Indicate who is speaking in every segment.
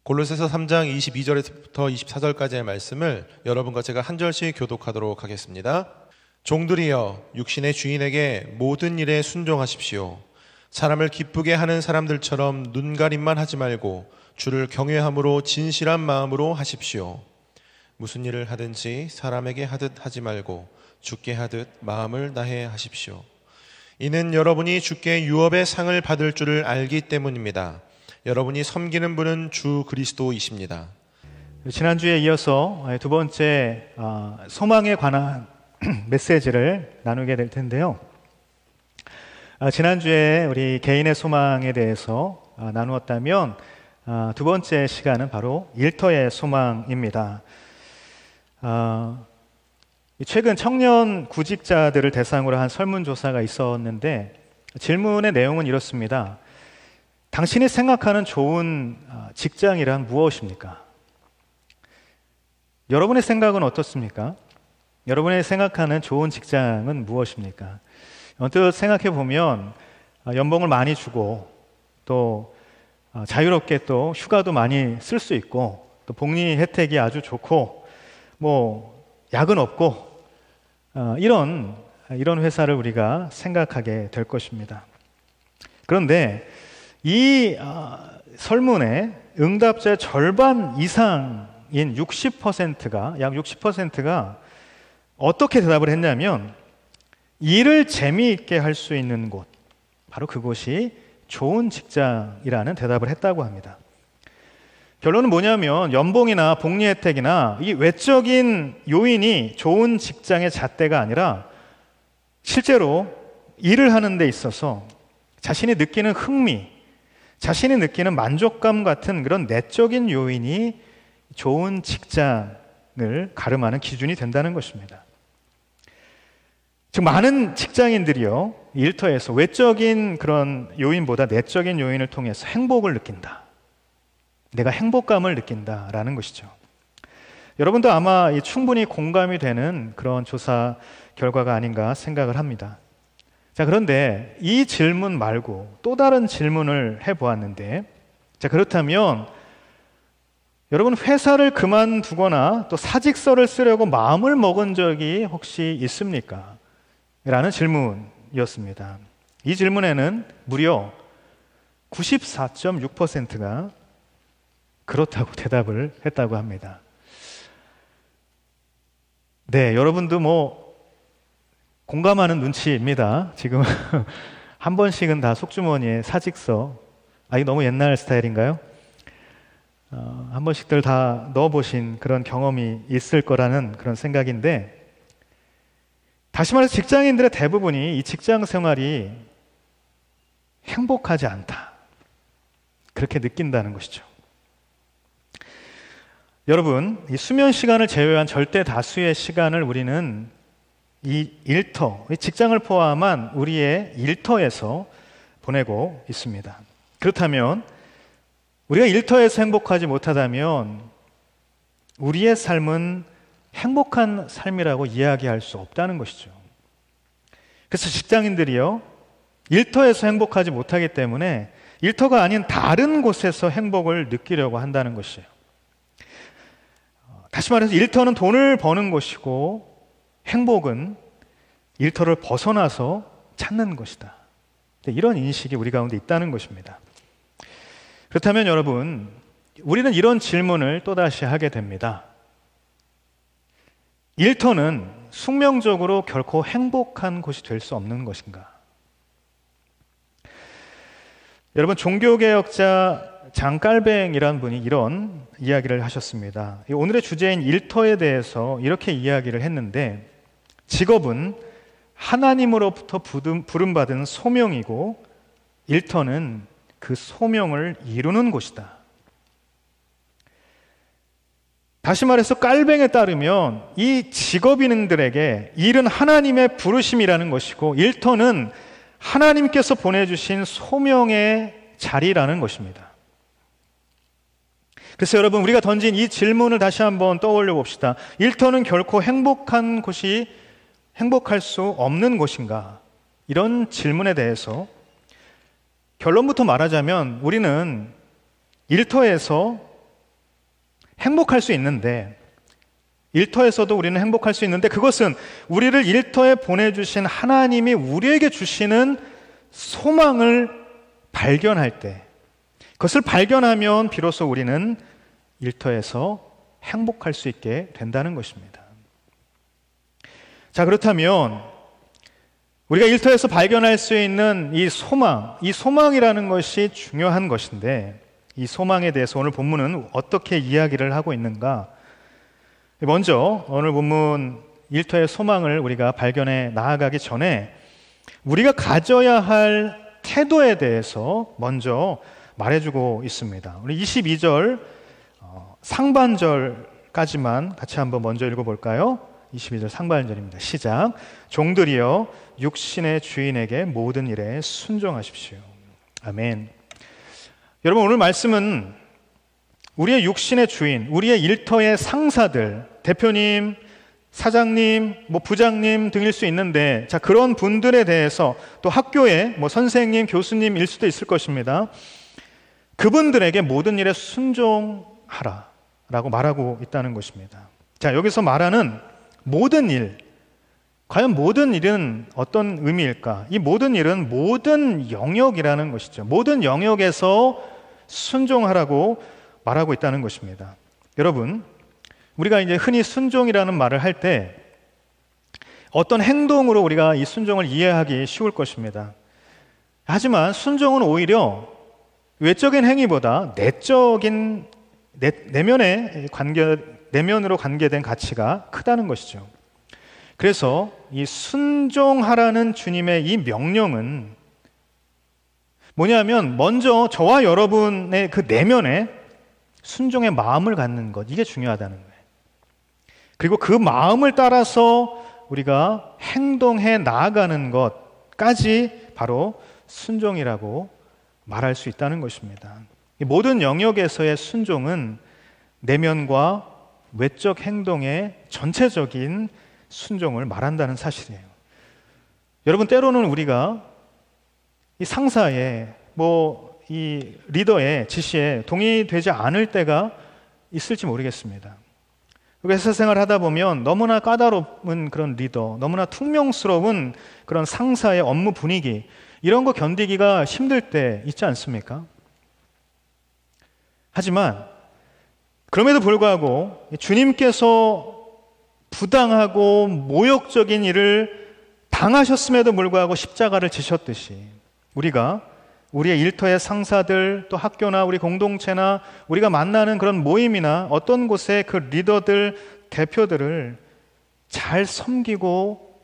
Speaker 1: 골로새서 3장 22절부터 24절까지의 말씀을 여러분과 제가 한 절씩 교독하도록 하겠습니다. 종들이여 육신의 주인에게 모든 일에 순종하십시오. 사람을 기쁘게 하는 사람들처럼 눈가림만 하지 말고 주를 경외함으로 진실한 마음으로 하십시오. 무슨 일을 하든지 사람에게 하듯 하지 말고 주께 하듯 마음을 다해 하십시오. 이는 여러분이 주께 유업의 상을 받을 줄을 알기 때문입니다. 여러분이 섬기는 분은 주 그리스도이십니다.
Speaker 2: 지난주에 이어서 두 번째 소망에 관한 메시지를 나누게 될 텐데요. 지난주에 우리 개인의 소망에 대해서 나누었다면 두 번째 시간은 바로 일터의 소망입니다. 최근 청년 구직자들을 대상으로 한 설문조사가 있었는데 질문의 내용은 이렇습니다. 당신이 생각하는 좋은 직장이란 무엇입니까? 여러분의 생각은 어떻습니까? 여러분의 생각하는 좋은 직장은 무엇입니까? 언뜻 생각해 보면 연봉을 많이 주고 또 자유롭게 또 휴가도 많이 쓸 수 있고 또 복리 혜택이 아주 좋고 뭐 야근 없고 이런 회사를 우리가 생각하게 될 것입니다. 그런데 이 설문의 응답자의 절반 이상인 60%가 약 60%가 어떻게 대답을 했냐면 일을 재미있게 할 수 있는 곳, 바로 그곳이 좋은 직장이라는 대답을 했다고 합니다. 결론은 뭐냐면 연봉이나 복리 혜택이나 이 외적인 요인이 좋은 직장의 잣대가 아니라 실제로 일을 하는 데 있어서 자신이 느끼는 흥미, 자신이 느끼는 만족감 같은 그런 내적인 요인이 좋은 직장을 가름하는 기준이 된다는 것입니다. 즉 많은 직장인들이요, 일터에서 외적인 그런 요인보다 내적인 요인을 통해서 행복을 느낀다, 내가 행복감을 느낀다라는 것이죠. 여러분도 아마 충분히 공감이 되는 그런 조사 결과가 아닌가 생각을 합니다. 자, 그런데 이 질문 말고 또 다른 질문을 해보았는데, 자, 그렇다면 여러분 회사를 그만두거나 또 사직서를 쓰려고 마음을 먹은 적이 혹시 있습니까? 라는 질문이었습니다. 이 질문에는 무려 94.6%가 그렇다고 대답을 했다고 합니다. 네, 여러분도 뭐 공감하는 눈치입니다. 지금 한 번씩은 다 속주머니에 사직서, 이거 너무 옛날 스타일인가요? 한 번씩들 다 넣어보신 그런 경험이 있을 거라는 그런 생각인데, 다시 말해서 직장인들의 대부분이 이 직장 생활이 행복하지 않다, 그렇게 느낀다는 것이죠. 여러분, 이 수면 시간을 제외한 절대 다수의 시간을 우리는 이 일터, 이 직장을 포함한 우리의 일터에서 보내고 있습니다. 그렇다면 우리가 일터에서 행복하지 못하다면 우리의 삶은 행복한 삶이라고 이야기할 수 없다는 것이죠. 그래서 직장인들이요, 일터에서 행복하지 못하기 때문에 일터가 아닌 다른 곳에서 행복을 느끼려고 한다는 것이에요. 다시 말해서 일터는 돈을 버는 곳이고 행복은 일터를 벗어나서 찾는 것이다. 이런 인식이 우리 가운데 있다는 것입니다. 그렇다면 여러분, 우리는 이런 질문을 또다시 하게 됩니다. 일터는 숙명적으로 결코 행복한 곳이 될 수 없는 것인가? 여러분, 종교개혁자 장깔뱅이라는 분이 이런 이야기를 하셨습니다. 오늘의 주제인 일터에 대해서 이렇게 이야기를 했는데, 직업은 하나님으로부터 부름받은 소명이고 일터는 그 소명을 이루는 곳이다. 다시 말해서 깔뱅에 따르면 이 직업인들에게 일은 하나님의 부르심이라는 것이고 일터는 하나님께서 보내주신 소명의 자리라는 것입니다. 그래서 여러분, 우리가 던진 이 질문을 다시 한번 떠올려 봅시다. 일터는 결코 행복한 곳이 행복할 수 없는 곳인가? 이런 질문에 대해서 결론부터 말하자면 우리는 일터에서 행복할 수 있는데, 일터에서도 우리는 행복할 수 있는데, 그것은 우리를 일터에 보내주신 하나님이 우리에게 주시는 소망을 발견할 때, 그것을 발견하면 비로소 우리는 일터에서 행복할 수 있게 된다는 것입니다. 자, 그렇다면 우리가 일터에서 발견할 수 있는 이 소망이라는 것이 중요한 것인데, 이 소망에 대해서 오늘 본문은 어떻게 이야기를 하고 있는가? 먼저 오늘 본문 일터의 소망을 우리가 발견해 나아가기 전에 우리가 가져야 할 태도에 대해서 먼저 말해주고 있습니다. 우리 22절 상반절까지만 같이 한번 먼저 읽어볼까요? 22절 상반절입니다. 시작. 종들이여 육신의 주인에게 모든 일에 순종하십시오. 아멘. 여러분, 오늘 말씀은 우리의 육신의 주인, 우리의 일터의 상사들, 대표님, 사장님, 부장님 등일 수 있는데, 자, 그런 분들에 대해서 또 학교의 선생님, 교수님일 수도 있을 것입니다. 그분들에게 모든 일에 순종하라 라고 말하고 있다는 것입니다. 자, 여기서 말하는 모든 일, 과연 모든 일은 어떤 의미일까? 이 모든 일은 모든 영역이라는 것이죠. 모든 영역에서 순종하라고 말하고 있다는 것입니다. 여러분, 우리가 이제 흔히 순종이라는 말을 할 때 어떤 행동으로 우리가 이 순종을 이해하기 쉬울 것입니다. 하지만 순종은 오히려 외적인 행위보다 내면으로 관계된 가치가 크다는 것이죠. 그래서 이 순종하라는 주님의 이 명령은 뭐냐면, 먼저 저와 여러분의 그 내면에 순종의 마음을 갖는 것, 이게 중요하다는 거예요. 그리고 그 마음을 따라서 우리가 행동해 나아가는 것까지 바로 순종이라고 말할 수 있다는 것입니다. 이 모든 영역에서의 순종은 내면과 외적 행동의 전체적인 순종을 말한다는 사실이에요. 여러분, 때로는 우리가 이 상사의 이 리더의 지시에 동의되지 않을 때가 있을지 모르겠습니다. 회사 생활을 하다 보면 너무나 까다로운 그런 리더, 너무나 퉁명스러운 그런 상사의 업무 분위기, 이런 거 견디기가 힘들 때 있지 않습니까? 하지만 그럼에도 불구하고 주님께서 부당하고 모욕적인 일을 당하셨음에도 불구하고 십자가를 지셨듯이, 우리가 우리의 일터의 상사들, 또 학교나 우리 공동체나 우리가 만나는 그런 모임이나 어떤 곳의 그 리더들, 대표들을 잘 섬기고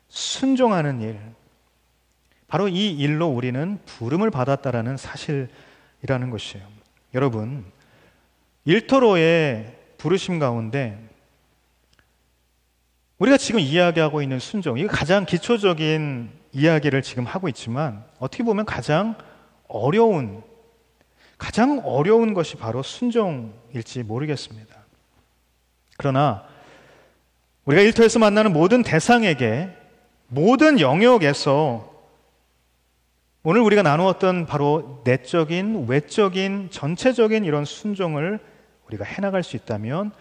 Speaker 2: 순종하는 일, 바로 이 일로 우리는 부름을 받았다라는 사실이라는 것이에요. 여러분, 일터로의 부르심 가운데 우리가 지금 이야기하고 있는 순종, 이거 가장 기초적인 이야기를 지금 하고 있지만 어떻게 보면 가장 어려운 것이 바로 순종일지 모르겠습니다. 그러나 우리가 일터에서 만나는 모든 대상에게, 모든 영역에서 오늘 우리가 나누었던 바로 내적인, 외적인, 전체적인 이런 순종을 우리가 해나갈 수 있다면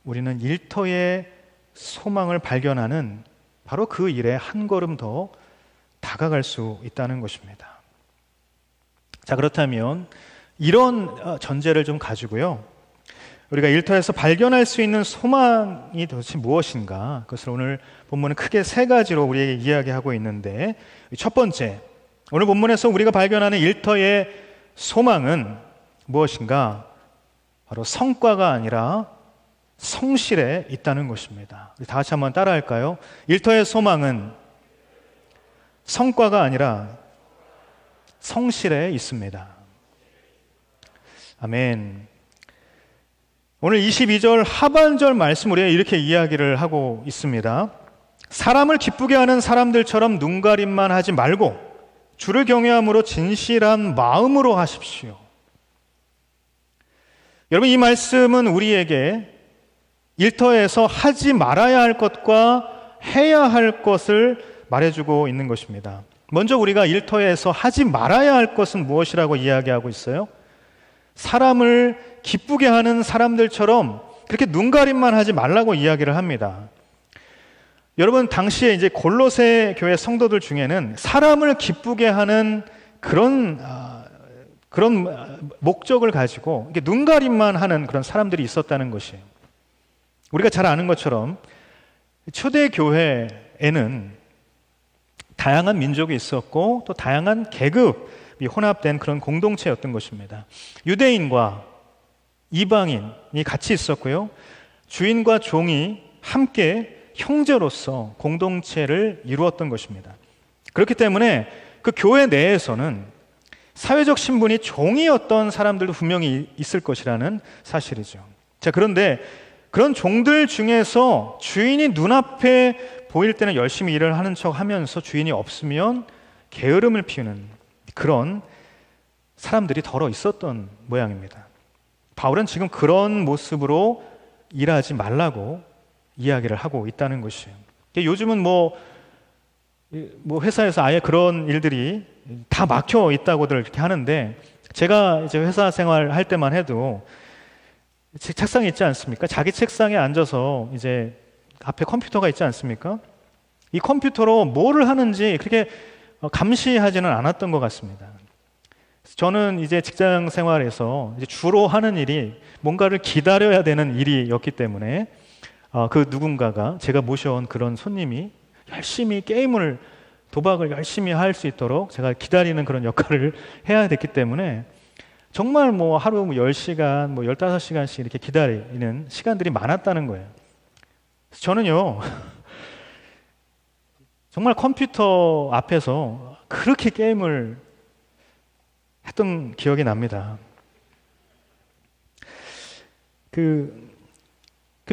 Speaker 2: 우리는 일터의 소망을 발견하는 바로 그 일에 한 걸음 더 다가갈 수 있다는 것입니다. 자, 그렇다면 이런 전제를 좀 가지고요, 우리가 일터에서 발견할 수 있는 소망이 도대체 무엇인가, 그것을 오늘 본문은 크게 세 가지로 우리에게 이야기하고 있는데, 첫 번째, 오늘 본문에서 우리가 발견하는 일터의 소망은 무엇인가? 바로 성과가 아니라 성실에 있다는 것입니다. 우리 다 같이 한번 따라할까요? 일터의 소망은 성과가 아니라 성실에 있습니다. 아멘. 오늘 22절 하반절 말씀 우리가 이렇게 이야기를 하고 있습니다. 사람을 기쁘게 하는 사람들처럼 눈가림만 하지 말고 주를 경외함으로 진실한 마음으로 하십시오. 여러분, 이 말씀은 우리에게 일터에서 하지 말아야 할 것과 해야 할 것을 말해주고 있는 것입니다. 먼저 우리가 일터에서 하지 말아야 할 것은 무엇이라고 이야기하고 있어요? 사람을 기쁘게 하는 사람들처럼 그렇게 눈가림만 하지 말라고 이야기를 합니다. 여러분, 당시에 이제 골로새 교회 성도들 중에는 사람을 기쁘게 하는 그런 목적을 가지고 이렇게 눈가림만 하는 그런 사람들이 있었다는 것이에요. 우리가 잘 아는 것처럼 초대 교회에는 다양한 민족이 있었고 또 다양한 계급이 혼합된 그런 공동체였던 것입니다. 유대인과 이방인이 같이 있었고요. 주인과 종이 함께 형제로서 공동체를 이루었던 것입니다. 그렇기 때문에 그 교회 내에서는 사회적 신분이 종이었던 사람들도 분명히 있을 것이라는 사실이죠. 자, 그런데 그런 종들 중에서 주인이 눈앞에 보일 때는 열심히 일을 하는 척 하면서 주인이 없으면 게으름을 피우는 그런 사람들이 더러 있었던 모양입니다. 바울은 지금 그런 모습으로 일하지 말라고 이야기를 하고 있다는 것이에요. 요즘은 뭐 회사에서 아예 그런 일들이 다 막혀 있다고들 이렇게 하는데, 제가 이제 회사 생활 할 때만 해도 책상이 있지 않습니까? 자기 책상에 앉아서 이제 앞에 컴퓨터가 있지 않습니까? 이 컴퓨터로 뭐를 하는지 그렇게 감시하지는 않았던 것 같습니다. 저는 이제 직장 생활에서 이제 주로 하는 일이 뭔가를 기다려야 되는 일이었기 때문에 그 누군가가, 제가 모셔온 그런 손님이 열심히 게임을, 도박을 열심히 할 수 있도록 제가 기다리는 그런 역할을 해야 됐기 때문에 정말 뭐 하루 10시간, 15시간씩 이렇게 기다리는 시간들이 많았다는 거예요. 저는요, 정말 컴퓨터 앞에서 그렇게 게임을 했던 기억이 납니다.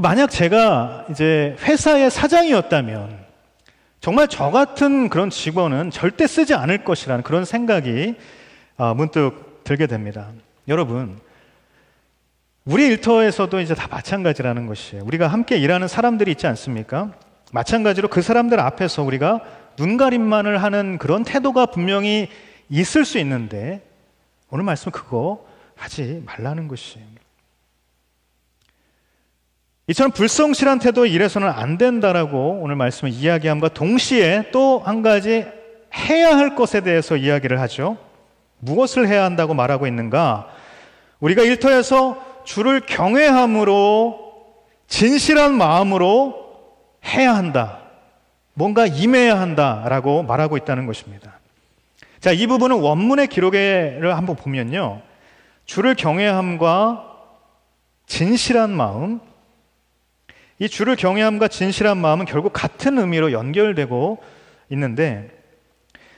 Speaker 2: 만약 제가 이제 회사의 사장이었다면 정말 저 같은 그런 직원은 절대 쓰지 않을 것이라는 그런 생각이 문득 들게 됩니다. 여러분, 우리 일터에서도 이제 다 마찬가지라는 것이에요. 우리가 함께 일하는 사람들이 있지 않습니까? 마찬가지로 그 사람들 앞에서 우리가 눈가림만을 하는 그런 태도가 분명히 있을 수 있는데, 오늘 말씀은 그거 하지 말라는 것이에요. 이처럼 불성실한 태도 이래서는 안 된다라고 오늘 말씀을 이야기함과 동시에 또 한 가지 해야 할 것에 대해서 이야기를 하죠. 무엇을 해야 한다고 말하고 있는가? 우리가 일터에서 주를 경외함으로 진실한 마음으로 해야 한다. 뭔가 임해야 한다라고 말하고 있다는 것입니다. 자, 이 부분은 원문의 기록을 한번 보면요, 주를 경외함과 진실한 마음, 이 주를 경외함과 진실한 마음은 결국 같은 의미로 연결되고 있는데,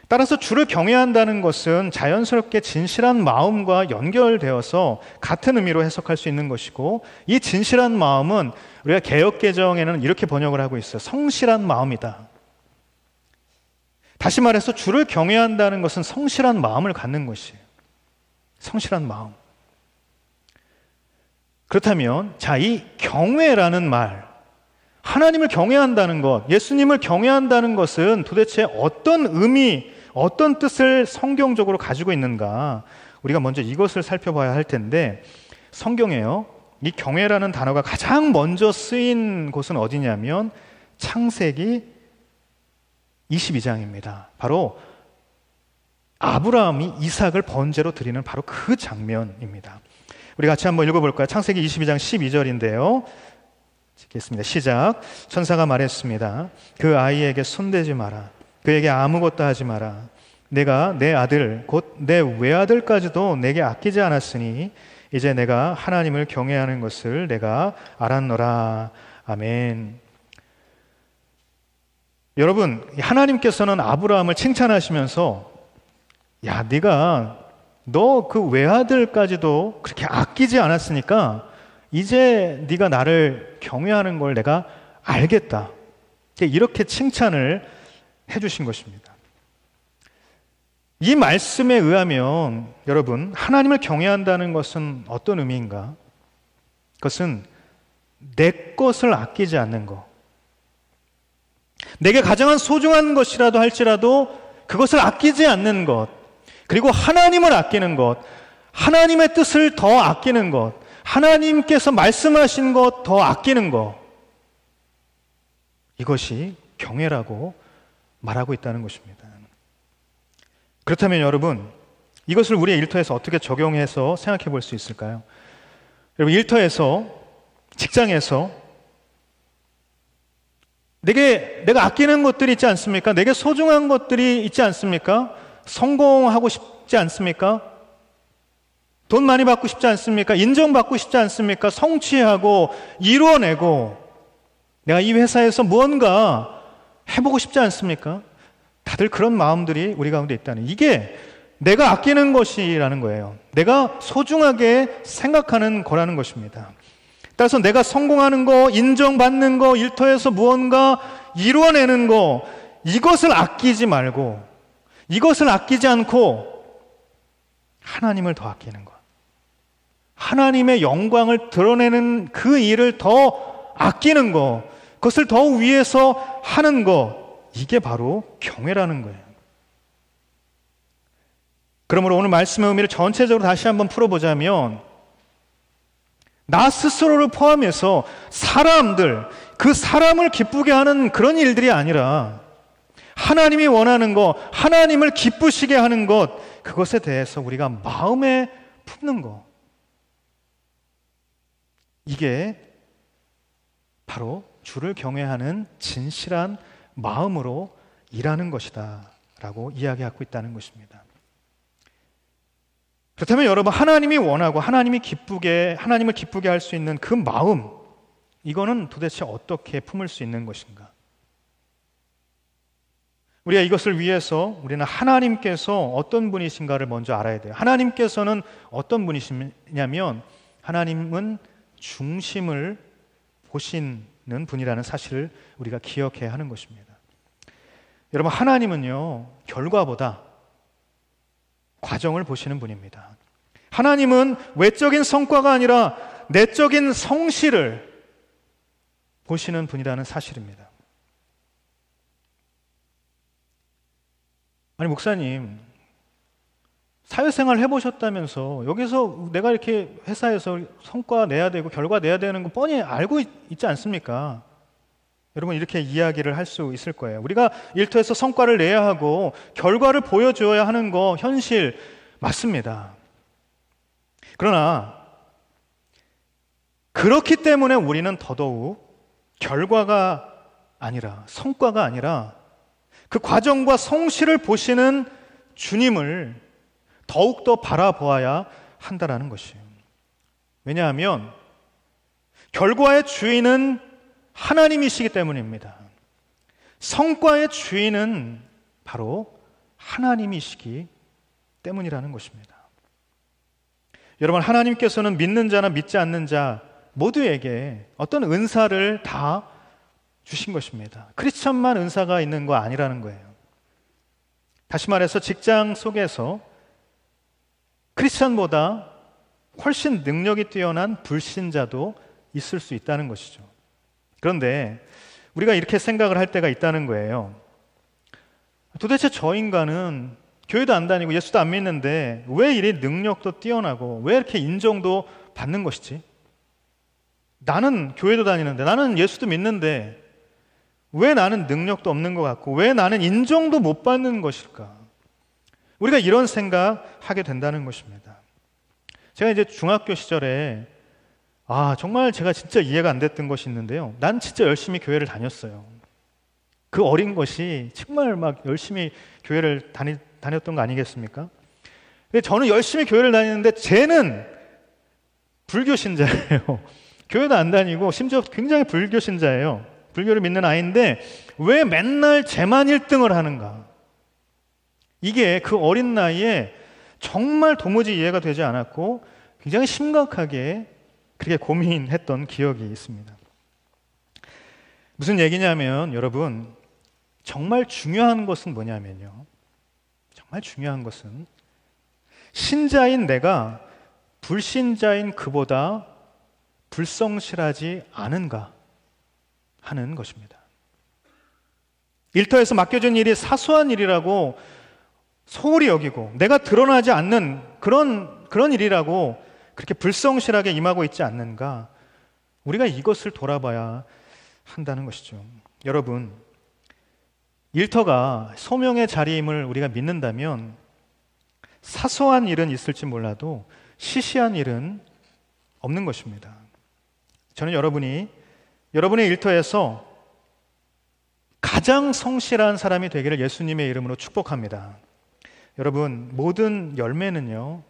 Speaker 2: 따라서 주를 경외한다는 것은 자연스럽게 진실한 마음과 연결되어서 같은 의미로 해석할 수 있는 것이고, 이 진실한 마음은 우리가 개역개정에는 이렇게 번역을 하고 있어요. 성실한 마음이다. 다시 말해서 주를 경외한다는 것은 성실한 마음을 갖는 것이에요. 성실한 마음. 그렇다면 자, 이 경외라는 말, 하나님을 경외한다는 것, 예수님을 경외한다는 것은 도대체 어떤 의미, 어떤 뜻을 성경적으로 가지고 있는가? 우리가 먼저 이것을 살펴봐야 할 텐데, 성경에요, 이 경외라는 단어가 가장 먼저 쓰인 곳은 어디냐면 창세기 22장입니다. 바로 아브라함이 이삭을 번제로 드리는 바로 그 장면입니다. 우리 같이 한번 읽어볼까요? 창세기 22장 12절인데요. 읽겠습니다. 시작. 천사가 말했습니다. 그 아이에게 손대지 마라. 그에게 아무것도 하지 마라. 내가 내 아들 곧 내 외아들까지도 내게 아끼지 않았으니 이제 내가 하나님을 경외하는 것을 내가 알았노라. 아멘. 여러분, 하나님께서는 아브라함을 칭찬하시면서, 야, 너 그 외아들까지도 그렇게 아끼지 않았으니까 이제 네가 나를 경외하는 걸 내가 알겠다. 이렇게 칭찬을 해주신 것입니다. 이 말씀에 의하면 여러분, 하나님을 경외한다는 것은 어떤 의미인가? 그것은 내 것을 아끼지 않는 것, 내게 가장 소중한 것이라도 할지라도 그것을 아끼지 않는 것, 그리고 하나님을 아끼는 것, 하나님의 뜻을 더 아끼는 것, 하나님께서 말씀하신 것 더 아끼는 것, 이것이 경외라고 말하고 있다는 것입니다. 그렇다면 여러분, 이것을 우리의 일터에서 어떻게 적용해서 생각해 볼 수 있을까요? 여러분, 일터에서, 직장에서 내가 아끼는 것들이 있지 않습니까? 내게 소중한 것들이 있지 않습니까? 성공하고 싶지 않습니까? 돈 많이 받고 싶지 않습니까? 인정받고 싶지 않습니까? 성취하고 이루어내고 내가 이 회사에서 무언가 해보고 싶지 않습니까? 다들 그런 마음들이 우리 가운데 있다는, 이게 내가 아끼는 것이라는 거예요. 내가 소중하게 생각하는 거라는 것입니다. 따라서 내가 성공하는 거, 인정받는 거, 일터에서 무언가 이루어내는 거, 이것을 아끼지 말고, 이것을 아끼지 않고 하나님을 더 아끼는 것, 하나님의 영광을 드러내는 그 일을 더 아끼는 것, 그것을 더 위해서 하는 것, 이게 바로 경외라는 거예요. 그러므로 오늘 말씀의 의미를 전체적으로 다시 한번 풀어보자면, 나 스스로를 포함해서 사람들, 그 사람을 기쁘게 하는 그런 일들이 아니라 하나님이 원하는 것, 하나님을 기쁘시게 하는 것, 그것에 대해서 우리가 마음에 품는 것, 이게 바로 주를 경외하는 진실한 마음으로 일하는 것이다 라고 이야기하고 있다는 것입니다. 그렇다면 여러분, 하나님이 원하고 하나님을 기쁘게 할 수 있는 그 마음, 이거는 도대체 어떻게 품을 수 있는 것인가? 우리가 이것을 위해서 우리는 하나님께서 어떤 분이신가를 먼저 알아야 돼요. 하나님께서는 어떤 분이시냐면, 하나님은 중심을 보시는 분이라는 사실을 우리가 기억해야 하는 것입니다. 여러분, 하나님은요, 결과보다 과정을 보시는 분입니다. 하나님은 외적인 성과가 아니라 내적인 성실을 보시는 분이라는 사실입니다. 아니, 목사님, 사회생활 해보셨다면서 여기서 내가 이렇게 회사에서 성과 내야 되고 결과 내야 되는 거 뻔히 알고 있지 않습니까? 여러분, 이렇게 이야기를 할 수 있을 거예요. 우리가 일터에서 성과를 내야 하고 결과를 보여줘야 하는 거 현실 맞습니다. 그러나 그렇기 때문에 우리는 더더욱 결과가 아니라, 성과가 아니라 그 과정과 성실을 보시는 주님을 더욱더 바라보아야 한다는 것이에요. 왜냐하면 결과의 주인은 하나님이시기 때문입니다. 성과의 주인은 바로 하나님이시기 때문이라는 것입니다. 여러분, 하나님께서는 믿는 자나 믿지 않는 자 모두에게 어떤 은사를 다 주신 것입니다. 크리스천만 은사가 있는 거 아니라는 거예요. 다시 말해서 직장 속에서 크리스천보다 훨씬 능력이 뛰어난 불신자도 있을 수 있다는 것이죠. 그런데 우리가 이렇게 생각을 할 때가 있다는 거예요. 도대체 저 인간은 교회도 안 다니고 예수도 안 믿는데 왜 이리 능력도 뛰어나고 왜 이렇게 인정도 받는 것이지? 나는 교회도 다니는데, 나는 예수도 믿는데 왜 나는 능력도 없는 것 같고 왜 나는 인정도 못 받는 것일까? 우리가 이런 생각하게 된다는 것입니다. 제가 이제 중학교 시절에 정말 제가 진짜 이해가 안 됐던 것이 있는데요. 난 진짜 열심히 교회를 다녔어요. 그 어린 것이 정말 막 열심히 교회를 다녔던 거 아니겠습니까? 근데 저는 열심히 교회를 다니는데 쟤는 불교 신자예요. 교회도 안 다니고 심지어 굉장히 불교 신자예요. 불교를 믿는 아이인데 왜 맨날 쟤만 1등을 하는가? 이게 그 어린 나이에 정말 도무지 이해가 되지 않았고 굉장히 심각하게 그렇게 고민했던 기억이 있습니다. 무슨 얘기냐면, 여러분, 정말 중요한 것은 뭐냐면요, 정말 중요한 것은 신자인 내가 불신자인 그보다 불성실하지 않은가 하는 것입니다. 일터에서 맡겨진 일이 사소한 일이라고 소홀히 여기고 내가 드러나지 않는 그런 일이라고 그렇게 불성실하게 임하고 있지 않는가? 우리가 이것을 돌아봐야 한다는 것이죠. 여러분, 일터가 소명의 자리임을 우리가 믿는다면 사소한 일은 있을지 몰라도 시시한 일은 없는 것입니다. 저는 여러분의 일터에서 가장 성실한 사람이 되기를 예수님의 이름으로 축복합니다. 여러분, 모든 열매는요,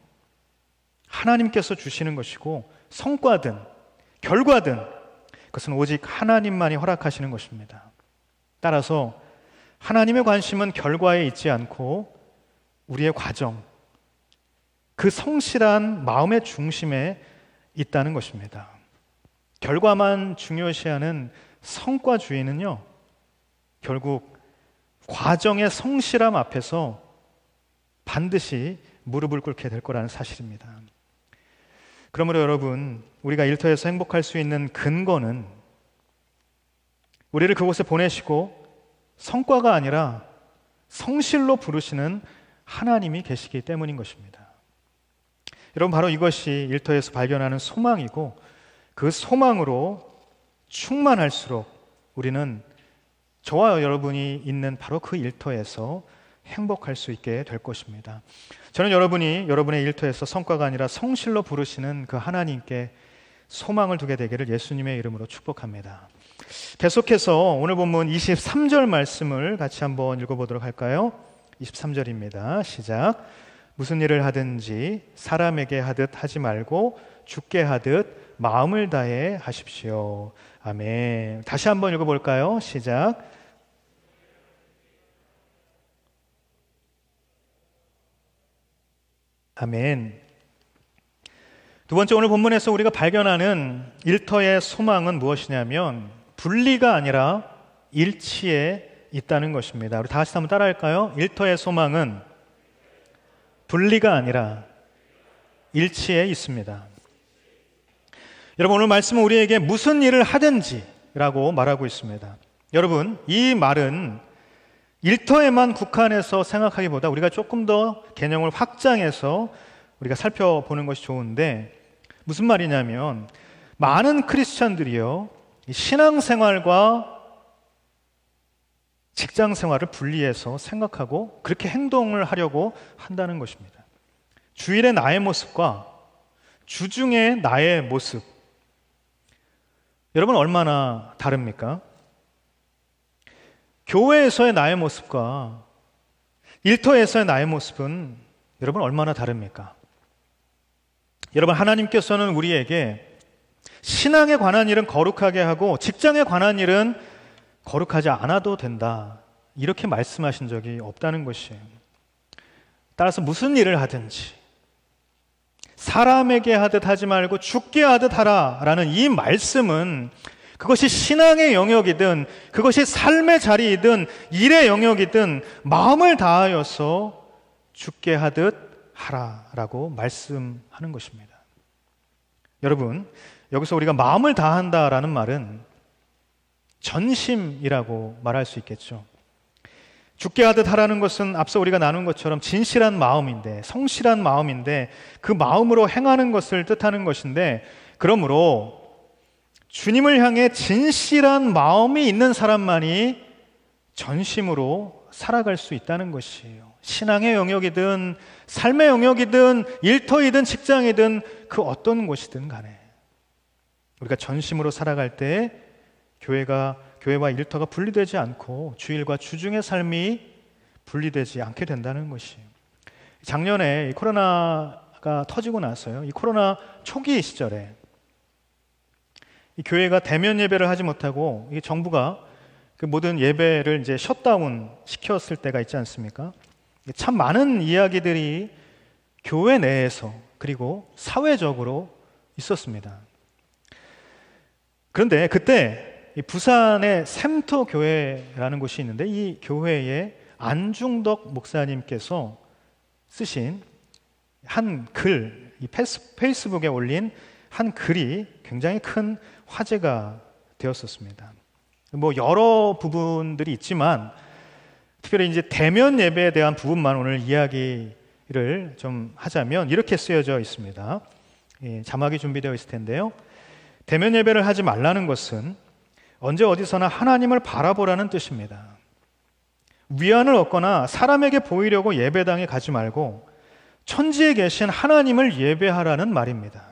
Speaker 2: 하나님께서 주시는 것이고 성과든 결과든 그것은 오직 하나님만이 허락하시는 것입니다. 따라서 하나님의 관심은 결과에 있지 않고 우리의 과정, 그 성실한 마음의 중심에 있다는 것입니다. 결과만 중요시하는 성과주의는요, 결국 과정의 성실함 앞에서 반드시 무릎을 꿇게 될 거라는 사실입니다. 그러므로 여러분, 우리가 일터에서 행복할 수 있는 근거는 우리를 그곳에 보내시고 성과가 아니라 성실로 부르시는 하나님이 계시기 때문인 것입니다. 여러분, 바로 이것이 일터에서 발견하는 소망이고 그 소망으로 충만할수록 우리는 저와 여러분이 있는 바로 그 일터에서 행복할 수 있게 될 것입니다. 저는 여러분이 여러분의 일터에서 성과가 아니라 성실로 부르시는 그 하나님께 소망을 두게 되기를 예수님의 이름으로 축복합니다. 계속해서 오늘 본문 23절 말씀을 같이 한번 읽어보도록 할까요? 23절입니다. 시작. 무슨 일을 하든지 사람에게 하듯 하지 말고 주께 하듯 마음을 다해 하십시오. 아멘. 다시 한번 읽어볼까요? 시작. 아멘. 두 번째, 오늘 본문에서 우리가 발견하는 일터의 소망은 무엇이냐면 분리가 아니라 일치에 있다는 것입니다. 우리 다시 한번 따라할까요? 일터의 소망은 분리가 아니라 일치에 있습니다. 여러분, 오늘 말씀은 우리에게 무슨 일을 하든지 라고 말하고 있습니다. 여러분, 이 말은 일터에만 국한해서 생각하기보다 우리가 조금 더 개념을 확장해서 우리가 살펴보는 것이 좋은데, 무슨 말이냐면 많은 크리스찬들이요, 신앙생활과 직장생활을 분리해서 생각하고 그렇게 행동을 하려고 한다는 것입니다. 주일의 나의 모습과 주중의 나의 모습, 여러분 얼마나 다릅니까? 교회에서의 나의 모습과 일터에서의 나의 모습은 여러분 얼마나 다릅니까? 여러분, 하나님께서는 우리에게 신앙에 관한 일은 거룩하게 하고 직장에 관한 일은 거룩하지 않아도 된다, 이렇게 말씀하신 적이 없다는 것이에요. 따라서 무슨 일을 하든지 사람에게 하듯 하지 말고 주께 하듯 하라 라는 이 말씀은 그것이 신앙의 영역이든 그것이 삶의 자리이든 일의 영역이든 마음을 다하여서 주께 하듯 하라라고 말씀하는 것입니다. 여러분, 여기서 우리가 마음을 다한다라는 말은 전심이라고 말할 수 있겠죠. 주께 하듯 하라는 것은 앞서 우리가 나눈 것처럼 진실한 마음인데, 성실한 마음인데 그 마음으로 행하는 것을 뜻하는 것인데, 그러므로 주님을 향해 진실한 마음이 있는 사람만이 전심으로 살아갈 수 있다는 것이에요. 신앙의 영역이든 삶의 영역이든 일터이든 직장이든 그 어떤 곳이든 간에 우리가 전심으로 살아갈 때 교회와 일터가 분리되지 않고 주일과 주중의 삶이 분리되지 않게 된다는 것이에요. 작년에 이 코로나가 터지고 나서요, 이 코로나 초기 시절에 이 교회가 대면 예배를 하지 못하고 이 정부가 그 모든 예배를 이제 셧다운 시켰을 때가 있지 않습니까? 참 많은 이야기들이 교회 내에서 그리고 사회적으로 있었습니다. 그런데 그때 이 부산의 샘터 교회라는 곳이 있는데, 이 교회의 안중덕 목사님께서 쓰신 한 글, 이 페이스북에 올린 한 글이 굉장히 큰 화제가 되었었습니다. 뭐 여러 부분들이 있지만 특별히 이제 대면 예배에 대한 부분만 오늘 이야기를 좀 하자면 이렇게 쓰여져 있습니다. 자막이 준비되어 있을 텐데요. 대면 예배를 하지 말라는 것은 언제 어디서나 하나님을 바라보라는 뜻입니다. 위안을 얻거나 사람에게 보이려고 예배당에 가지 말고 천지에 계신 하나님을 예배하라는 말입니다.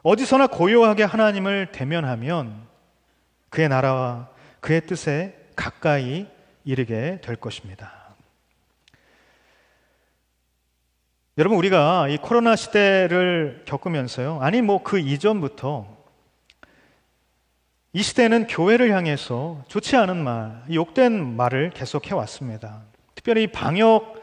Speaker 2: 어디서나 고요하게 하나님을 대면하면 그의 나라와 그의 뜻에 가까이 이르게 될 것입니다. 여러분, 우리가 이 코로나 시대를 겪으면서요, 아니 뭐 그 이전부터 이 시대는 교회를 향해서 좋지 않은 말, 욕된 말을 계속해 왔습니다. 특별히 방역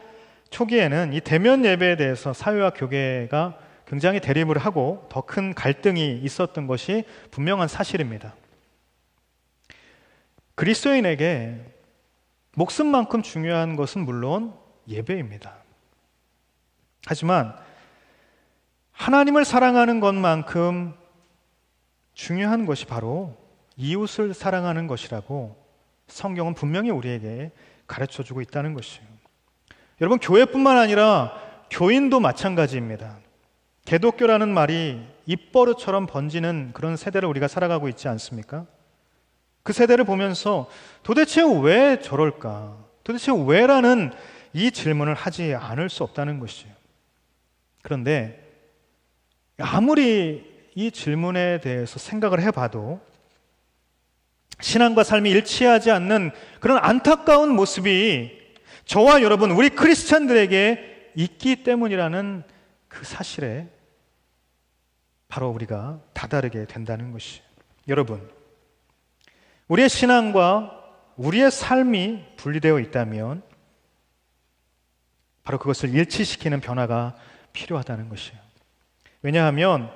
Speaker 2: 초기에는 이 대면 예배에 대해서 사회와 교계가 굉장히 대립을 하고 더 큰 갈등이 있었던 것이 분명한 사실입니다. 그리스도인에게 목숨만큼 중요한 것은 물론 예배입니다. 하지만 하나님을 사랑하는 것만큼 중요한 것이 바로 이웃을 사랑하는 것이라고 성경은 분명히 우리에게 가르쳐주고 있다는 것이에요. 여러분, 교회뿐만 아니라 교인도 마찬가지입니다. 개독교라는 말이 입버릇처럼 번지는 그런 세대를 우리가 살아가고 있지 않습니까? 그 세대를 보면서 도대체 왜 저럴까? 도대체 왜라는 이 질문을 하지 않을 수 없다는 것이에요. 그런데 아무리 이 질문에 대해서 생각을 해봐도 신앙과 삶이 일치하지 않는 그런 안타까운 모습이 저와 여러분, 우리 크리스찬들에게 있기 때문이라는 그 사실에 바로 우리가 다다르게 된다는 것이에요. 여러분, 우리의 신앙과 우리의 삶이 분리되어 있다면 바로 그것을 일치시키는 변화가 필요하다는 것이에요. 왜냐하면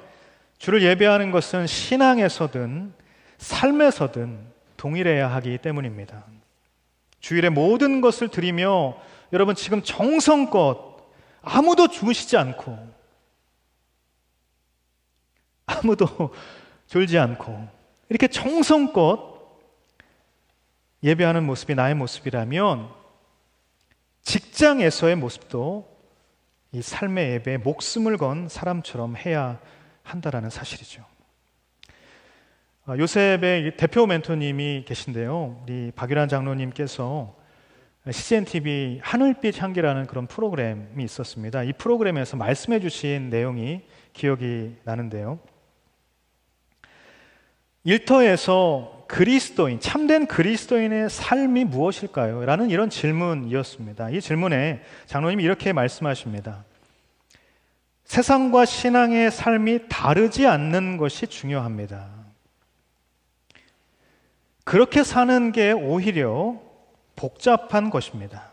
Speaker 2: 주를 예배하는 것은 신앙에서든 삶에서든 동일해야 하기 때문입니다. 주일에 모든 것을 드리며 여러분, 지금 정성껏 아무도 주무시지 않고 아무도 졸지 않고 이렇게 정성껏 예배하는 모습이 나의 모습이라면 직장에서의 모습도 이 삶의 예배에 목숨을 건 사람처럼 해야 한다라는 사실이죠. 요셉의 대표 멘토님이 계신데요, 우리 박유란 장로님께서 CGN TV 하늘빛 향기라는 그런 프로그램이 있었습니다. 이 프로그램에서 말씀해 주신 내용이 기억이 나는데요, 일터에서 그리스도인, 참된 그리스도인의 삶이 무엇일까요? 라는 이런 질문이었습니다. 이 질문에 장로님이 이렇게 말씀하십니다. 세상과 신앙의 삶이 다르지 않는 것이 중요합니다. 그렇게 사는 게 오히려 복잡한 것입니다.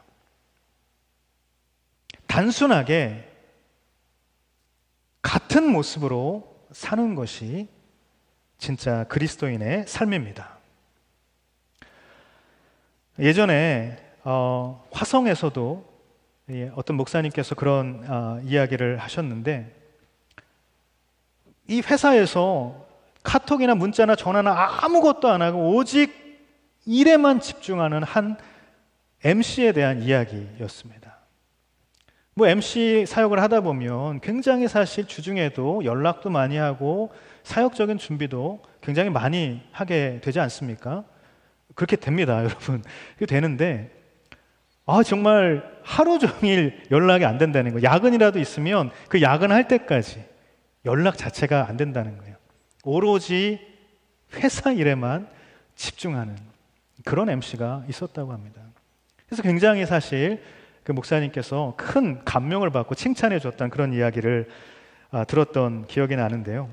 Speaker 2: 단순하게 같은 모습으로 사는 것이 진짜 그리스도인의 삶입니다. 예전에 화성에서도 어떤 목사님께서 그런 이야기를 하셨는데, 이 회사에서 카톡이나 문자나 전화나 아무것도 안 하고 오직 일에만 집중하는 한 MC에 대한 이야기였습니다. 뭐 MC 사역을 하다 보면 굉장히 사실 주중에도 연락도 많이 하고 사역적인 준비도 굉장히 많이 하게 되지 않습니까? 그렇게 됩니다, 여러분. 그게 되는데 정말 하루 종일 연락이 안 된다는 거예요. 야근이라도 있으면 그 야근할 때까지 연락 자체가 안 된다는 거예요. 오로지 회사 일에만 집중하는 그런 MC가 있었다고 합니다. 그래서 굉장히 사실 그 목사님께서 큰 감명을 받고 칭찬해 줬던 그런 이야기를 들었던 기억이 나는데요.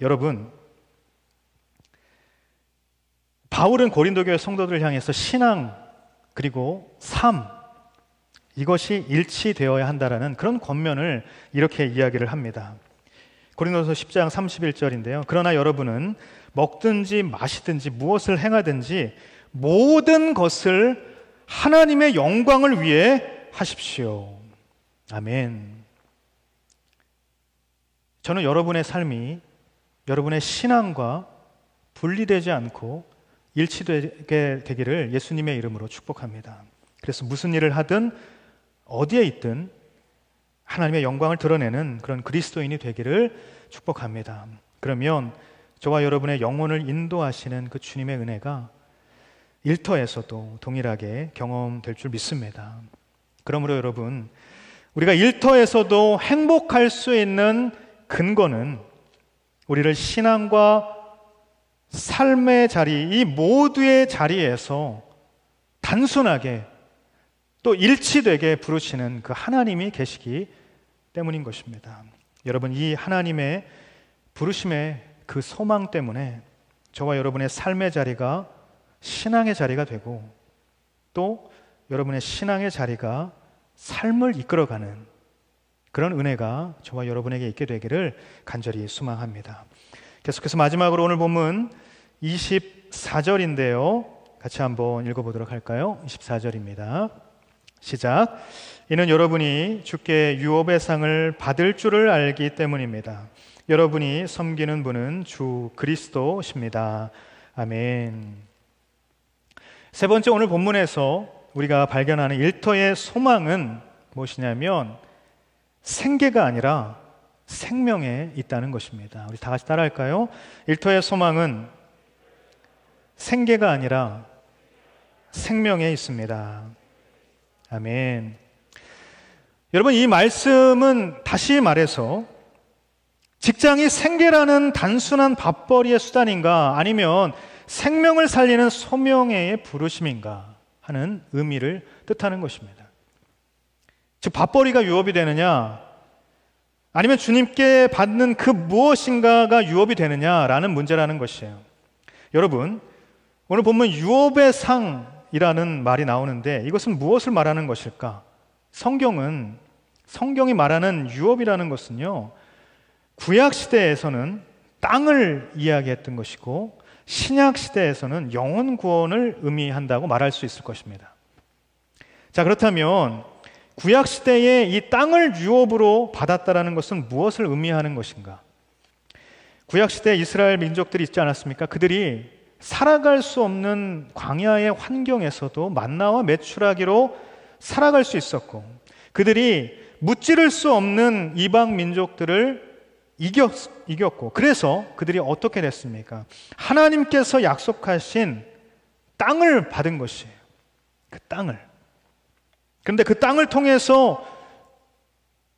Speaker 2: 여러분, 바울은 고린도교회 성도들을 향해서 신앙 그리고 삶, 이것이 일치되어야 한다라는 그런 권면을 이렇게 이야기를 합니다. 고린도서 10장 31절인데요. 그러나 여러분은 먹든지 마시든지 무엇을 행하든지 모든 것을 하나님의 영광을 위해 하십시오. 아멘. 저는 여러분의 삶이 여러분의 신앙과 분리되지 않고 일치되게 되기를 예수님의 이름으로 축복합니다. 그래서 무슨 일을 하든 어디에 있든 하나님의 영광을 드러내는 그런 그리스도인이 되기를 축복합니다. 그러면 저와 여러분의 영혼을 인도하시는 그 주님의 은혜가 일터에서도 동일하게 경험될 줄 믿습니다. 그러므로 여러분, 우리가 일터에서도 행복할 수 있는 근거는 우리를 신앙과 삶의 자리, 이 모두의 자리에서 단순하게 또 일치되게 부르시는 그 하나님이 계시기 때문인 것입니다. 여러분, 이 하나님의 부르심의 그 소망 때문에 저와 여러분의 삶의 자리가 신앙의 자리가 되고 또 여러분의 신앙의 자리가 삶을 이끌어가는 그런 은혜가 저와 여러분에게 있게 되기를 간절히 소망합니다. 계속해서 마지막으로 오늘 본문 24절인데요. 같이 한번 읽어보도록 할까요? 24절입니다. 시작. 이는 여러분이 주께 유업의 상을 받을 줄을 알기 때문입니다. 여러분이 섬기는 분은 주 그리스도십니다. 아멘. 세 번째, 오늘 본문에서 우리가 발견하는 일터의 소망은 무엇이냐면 생계가 아니라 생명에 있다는 것입니다. 우리 다 같이 따라할까요? 일터의 소망은 생계가 아니라 생명에 있습니다. 아멘. 여러분, 이 말씀은 다시 말해서 직장이 생계라는 단순한 밥벌이의 수단인가 아니면 생명을 살리는 소명의 부르심인가 하는 의미를 뜻하는 것입니다. 즉, 밥벌이가 유업이 되느냐 아니면 주님께 받는 그 무엇인가가 유업이 되느냐라는 문제라는 것이에요. 여러분, 오늘 본문 유업의 상이라는 말이 나오는데 이것은 무엇을 말하는 것일까? 성경이 말하는 유업이라는 것은요, 구약 시대에서는 땅을 이야기했던 것이고 신약 시대에서는 영혼 구원을 의미한다고 말할 수 있을 것입니다. 자, 그렇다면 구약 시대에 이 땅을 유업으로 받았다라는 것은 무엇을 의미하는 것인가? 구약 시대 이스라엘 민족들이 있지 않았습니까? 그들이 살아갈 수 없는 광야의 환경에서도 만나와 메추라기로 살아갈 수 있었고, 그들이 무찌를 수 없는 이방 민족들을 이겼고, 그래서 그들이 어떻게 됐습니까? 하나님께서 약속하신 땅을 받은 것이에요. 그 땅을. 그런데 그 땅을 통해서,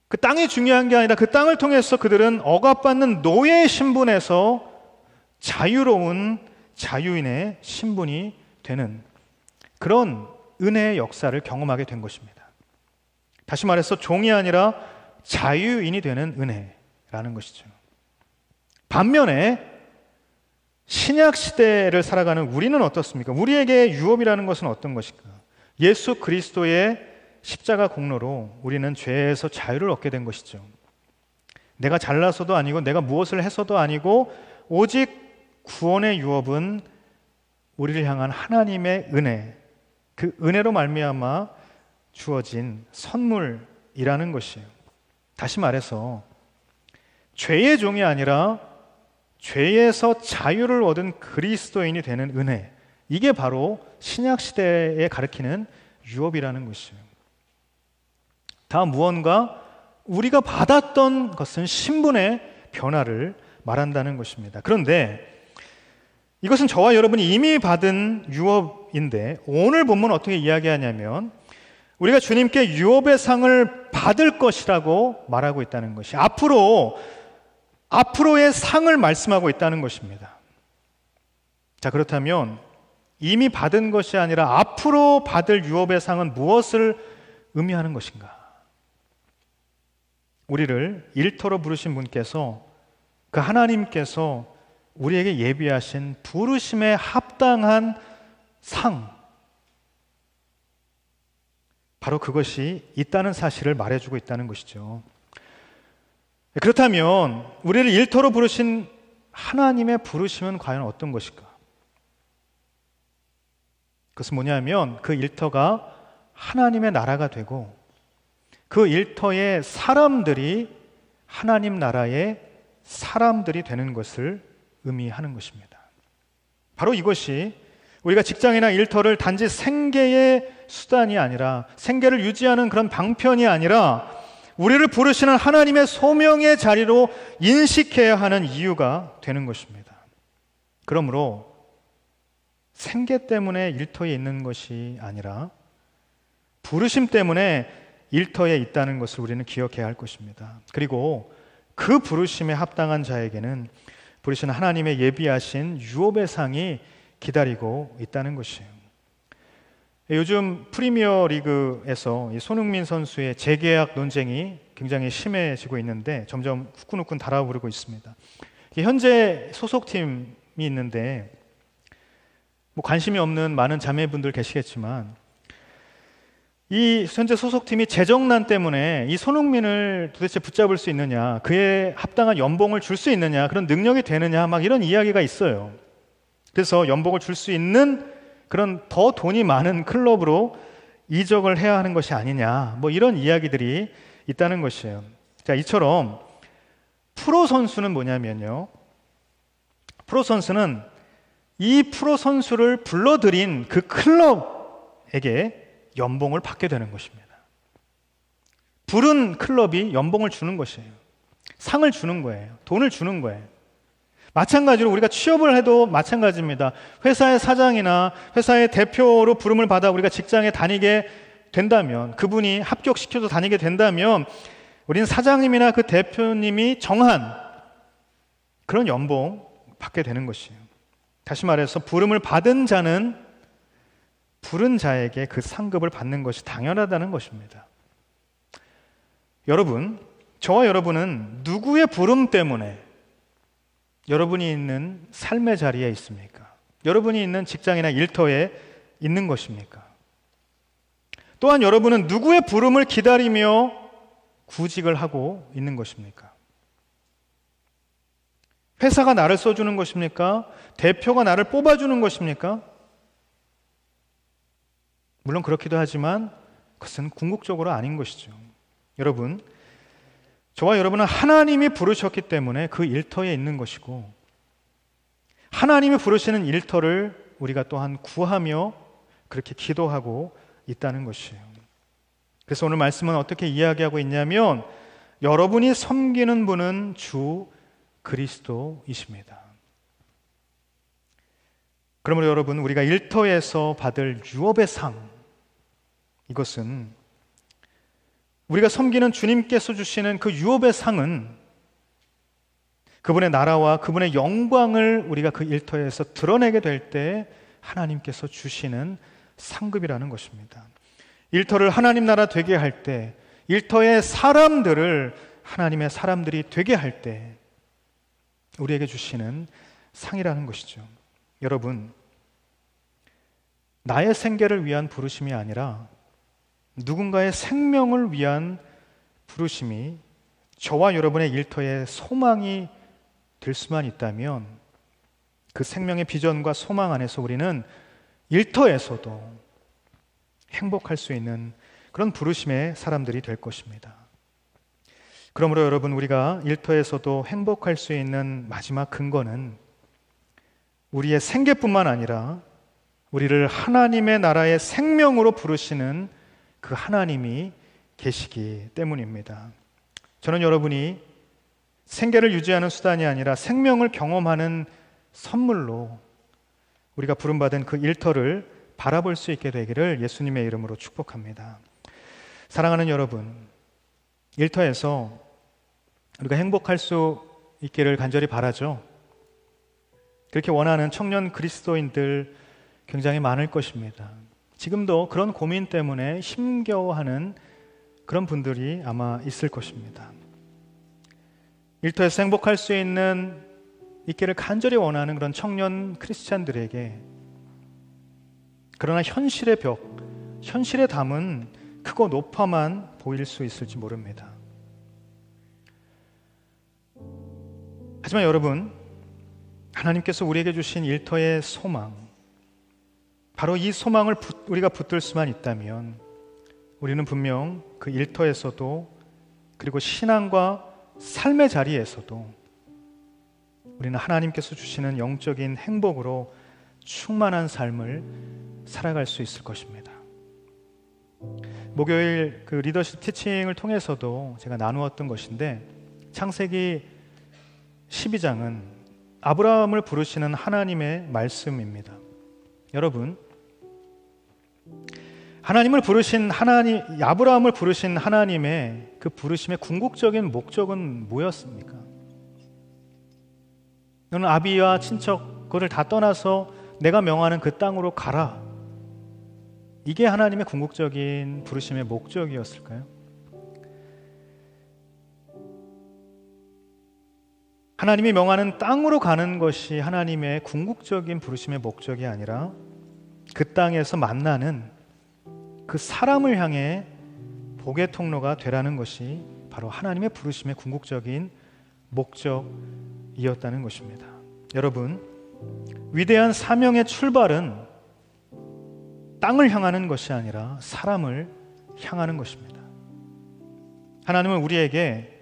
Speaker 2: 그 땅이 중요한 게 아니라 그 땅을 통해서 그들은 억압받는 노예의 신분에서 자유로운 자유인의 신분이 되는 그런 은혜의 역사를 경험하게 된 것입니다. 다시 말해서 종이 아니라 자유인이 되는 은혜라는 것이죠. 반면에 신약 시대를 살아가는 우리는 어떻습니까? 우리에게 유업이라는 것은 어떤 것일까? 예수 그리스도의 십자가 공로로 우리는 죄에서 자유를 얻게 된 것이죠. 내가 잘나서도 아니고 내가 무엇을 해서도 아니고 오직 구원의 유업은 우리를 향한 하나님의 은혜, 그 은혜로 말미암아 주어진 선물이라는 것이에요. 다시 말해서 죄의 종이 아니라 죄에서 자유를 얻은 그리스도인이 되는 은혜, 이게 바로 신약 시대에 가리키는 유업이라는 것이에요. 다음 무언가 우리가 받았던 것은 신분의 변화를 말한다는 것입니다. 그런데 이것은 저와 여러분이 이미 받은 유업인데 오늘 본문은 어떻게 이야기하냐면 우리가 주님께 유업의 상을 받을 것이라고 말하고 있다는 것이 앞으로의 상을 말씀하고 있다는 것입니다. 자, 그렇다면 이미 받은 것이 아니라 앞으로 받을 유업의 상은 무엇을 의미하는 것인가? 우리를 일터로 부르신 분께서, 그 하나님께서 우리에게 예비하신 부르심에 합당한 상, 바로 그것이 있다는 사실을 말해주고 있다는 것이죠. 그렇다면 우리를 일터로 부르신 하나님의 부르심은 과연 어떤 것일까? 그것은 뭐냐면 그 일터가 하나님의 나라가 되고 그 일터의 사람들이 하나님 나라의 사람들이 되는 것을 의미하는 것입니다. 바로 이것이 우리가 직장이나 일터를 단지 생계의 수단이 아니라, 생계를 유지하는 그런 방편이 아니라 우리를 부르시는 하나님의 소명의 자리로 인식해야 하는 이유가 되는 것입니다. 그러므로 생계 때문에 일터에 있는 것이 아니라 부르심 때문에 일터에 있다는 것을 우리는 기억해야 할 것입니다. 그리고 그 부르심에 합당한 자에게는 부르시는 하나님의 예비하신 유업의 상이 기다리고 있다는 것이에요. 요즘 프리미어 리그에서 손흥민 선수의 재계약 논쟁이 굉장히 심해지고 있는데 점점 후끈후끈 달아오르고 있습니다. 현재 소속팀이 있는데 관심이 없는 많은 자매분들 계시겠지만 이 현재 소속팀이 재정난 때문에 이 손흥민을 도대체 붙잡을 수 있느냐, 그에 합당한 연봉을 줄 수 있느냐, 그런 능력이 되느냐, 막 이런 이야기가 있어요. 그래서 연봉을 줄 수 있는 그런 더 돈이 많은 클럽으로 이적을 해야 하는 것이 아니냐, 뭐 이런 이야기들이 있다는 것이에요. 자, 이처럼 프로 선수는 뭐냐면요, 프로 선수는 이 프로 선수를 불러들인 그 클럽에게 연봉을 받게 되는 것입니다. 부른 클럽이 연봉을 주는 것이에요. 상을 주는 거예요. 돈을 주는 거예요. 마찬가지로 우리가 취업을 해도 마찬가지입니다. 회사의 사장이나 회사의 대표로 부름을 받아 우리가 직장에 다니게 된다면, 그분이 합격시켜서 다니게 된다면 우리는 사장님이나 그 대표님이 정한 그런 연봉 받게 되는 것이에요. 다시 말해서 부름을 받은 자는 부른 자에게 그 상급을 받는 것이 당연하다는 것입니다. 여러분, 저와 여러분은 누구의 부름 때문에 여러분이 있는 삶의 자리에 있습니까? 여러분이 있는 직장이나 일터에 있는 것입니까? 또한 여러분은 누구의 부름을 기다리며 구직을 하고 있는 것입니까? 회사가 나를 써주는 것입니까? 대표가 나를 뽑아주는 것입니까? 물론 그렇기도 하지만 그것은 궁극적으로 아닌 것이죠. 여러분, 저와 여러분은 하나님이 부르셨기 때문에 그 일터에 있는 것이고, 하나님이 부르시는 일터를 우리가 또한 구하며 그렇게 기도하고 있다는 것이에요. 그래서 오늘 말씀은 어떻게 이야기하고 있냐면, 여러분이 섬기는 분은 주 그리스도이십니다. 그러므로 여러분, 우리가 일터에서 받을 유업의 상, 이것은 우리가 섬기는 주님께서 주시는 그 유업의 상은 그분의 나라와 그분의 영광을 우리가 그 일터에서 드러내게 될 때 하나님께서 주시는 상급이라는 것입니다. 일터를 하나님 나라 되게 할 때, 일터의 사람들을 하나님의 사람들이 되게 할 때 우리에게 주시는 상이라는 것이죠. 여러분, 나의 생계를 위한 부르심이 아니라 누군가의 생명을 위한 부르심이 저와 여러분의 일터의 소망이 될 수만 있다면, 그 생명의 비전과 소망 안에서 우리는 일터에서도 행복할 수 있는 그런 부르심의 사람들이 될 것입니다. 그러므로 여러분, 우리가 일터에서도 행복할 수 있는 마지막 근거는 우리의 생계뿐만 아니라 우리를 하나님의 나라의 생명으로 부르시는 그 하나님이 계시기 때문입니다. 저는 여러분이 생계를 유지하는 수단이 아니라 생명을 경험하는 선물로 우리가 부름받은 그 일터를 바라볼 수 있게 되기를 예수님의 이름으로 축복합니다. 사랑하는 여러분, 일터에서 우리가 행복할 수 있기를 간절히 바라죠. 그렇게 원하는 청년 그리스도인들 굉장히 많을 것입니다. 지금도 그런 고민 때문에 힘겨워하는 그런 분들이 아마 있을 것입니다. 일터에서 행복할 수 있기를 간절히 원하는 그런 청년 크리스찬들에게, 그러나 현실의 벽, 현실의 담은 크고 높아만 보일 수 있을지 모릅니다. 하지만 여러분, 하나님께서 우리에게 주신 일터의 소망, 바로 이 소망을 우리가 붙들 수만 있다면 우리는 분명 그 일터에서도, 그리고 신앙과 삶의 자리에서도 우리는 하나님께서 주시는 영적인 행복으로 충만한 삶을 살아갈 수 있을 것입니다. 목요일 그 리더십 티칭을 통해서도 제가 나누었던 것인데, 창세기 12장은 아브라함을 부르시는 하나님의 말씀입니다. 여러분, 아브라함을 부르신 하나님의 그 부르심의 궁극적인 목적은 뭐였습니까? 너는 아비와 친척 그를 다 떠나서 내가 명하는 그 땅으로 가라. 이게 하나님의 궁극적인 부르심의 목적이었을까요? 하나님이 명하는 땅으로 가는 것이 하나님의 궁극적인 부르심의 목적이 아니라 그 땅에서 만나는 그 사람을 향해 복의 통로가 되라는 것이 바로 하나님의 부르심의 궁극적인 목적이었다는 것입니다. 여러분, 위대한 사명의 출발은 땅을 향하는 것이 아니라 사람을 향하는 것입니다. 하나님은 우리에게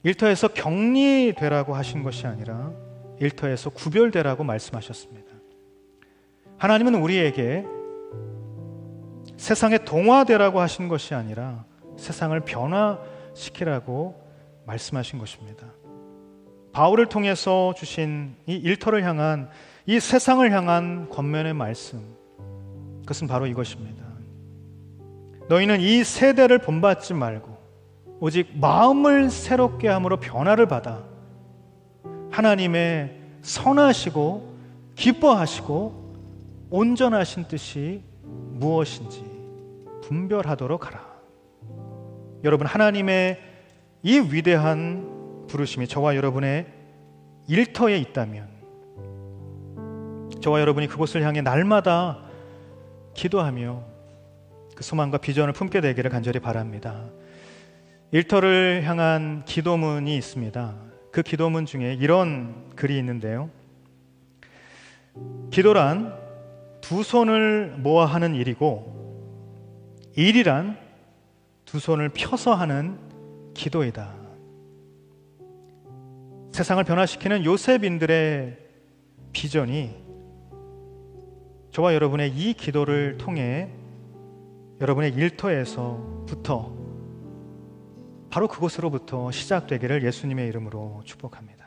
Speaker 2: 일터에서 격리되라고 하신 것이 아니라 일터에서 구별되라고 말씀하셨습니다. 하나님은 우리에게 세상에 동화되라고 하신 것이 아니라 세상을 변화시키라고 말씀하신 것입니다. 바울을 통해서 주신 이 일터를 향한, 이 세상을 향한 권면의 말씀, 그것은 바로 이것입니다. 너희는 이 세대를 본받지 말고 오직 마음을 새롭게 함으로 변화를 받아 하나님의 선하시고 기뻐하시고 온전하신 뜻이 무엇인지 분별하도록 하라. 여러분, 하나님의 이 위대한 부르심이 저와 여러분의 일터에 있다면 저와 여러분이 그곳을 향해 날마다 기도하며 그 소망과 비전을 품게 되기를 간절히 바랍니다. 일터를 향한 기도문이 있습니다. 그 기도문 중에 이런 글이 있는데요. 기도란 두 손을 모아 하는 일이고 일이란 두 손을 펴서 하는 기도이다. 세상을 변화시키는 요셉인들의 비전이 저와 여러분의 이 기도를 통해 여러분의 일터에서부터 바로 그곳으로부터 시작되기를 예수님의 이름으로 축복합니다.